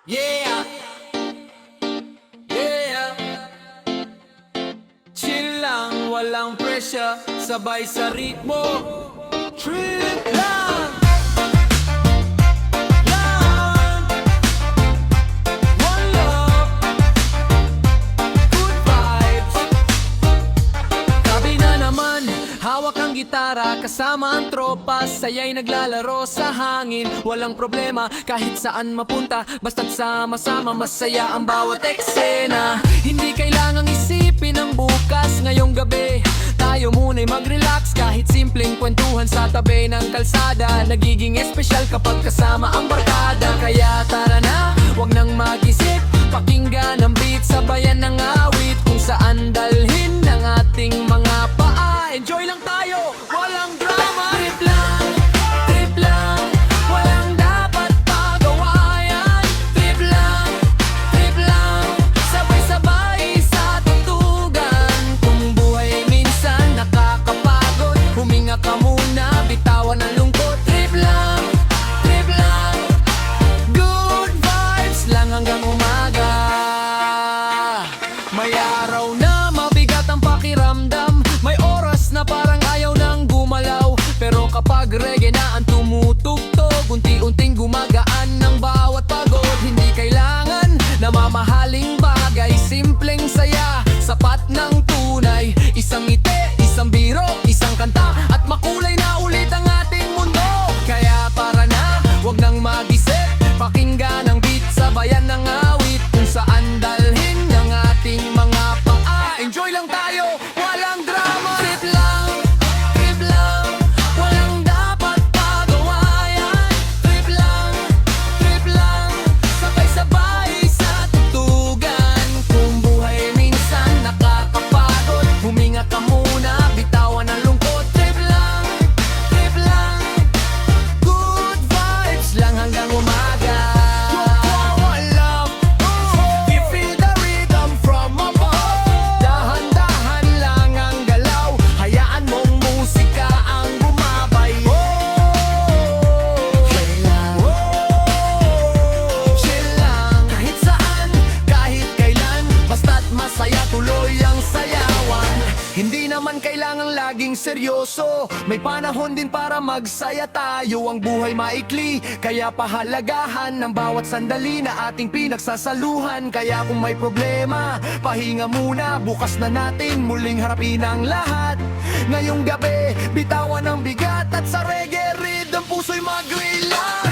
Yeah, yeah. Chill lang, walang pressure, sabay sa ritmo. Trip lang, lang. One love, good vibes. Sabi na naman, hawak ang gitara, kasama ang tropa, saya'y naglalaro sa hangin. Walang problema kahit saan mapunta, basta't sama-sama masaya ang bawat eksena. Hindi kailangang isipin ang bukas, ngayong gabi tayo muna'y mag-relax. Kahit simpleng kwentuhan sa tabi ng kalsada, nagiging espesyal kapag kasama ang barkada. Kaya tara na, wag nang mag-isip, pakinggan ang beat, sabayan ng awit, kung saan dalhin ng ating mga paa. Enjoy lang tayo, walang drama. Trip lang, walang dapat pagawayan. Trip lang, sabay-sabay sa tutugan. Kung buhay minsan nakakapagod, huminga ka muna, bitawan ang lungkot. Trip lang, good vibes lang hanggang umaga. May araw na mabigat ang pakiramdam, may oras na parang ayaw nang gumalaw. Pero kapag reggae na ang tumutugtog, unti-unting gumagaan ng bawat pagod. Hindi kailangan na mamahaling bagay, simpleng saya, sapat ng tunay. Isang ngiti, isang biro, isang kanta, at makulay na ulit ang ating mundo. Kaya para na, wag nang mag-isip, pakinggan ang beat, sabayan ng awit, kung saan dalhin ng ating mga paa. Enjoy lang tayo, walang drama. Trip lang, walang dapat pagawayan. Trip lang, sabay-sabay sa tutugan. Kung buhay minsan nakakapagod, huminga ka muna, bitawan ang lungkot. Trip lang, good vibes lang hanggang umaga. You feel the rhythm from above. Dahan-dahan lang ang galaw, hayaan mong musika ang bumabay. Chill lang, kahit saan, kahit kailan, basta't masaya, tuloy ang sayawan. Hindi naman kailangang laging seryoso, may panahon din para magsaya tayo. Ang buhay maikli, kaya pahalagahan ng bawat sandali na ating pinagsasaluhan. Kaya kung may problema, pahinga muna, bukas na natin muling harapin ang lahat. Ngayong gabi, bitawan ang bigat, at sa reggae rhythm puso'y mag-relax.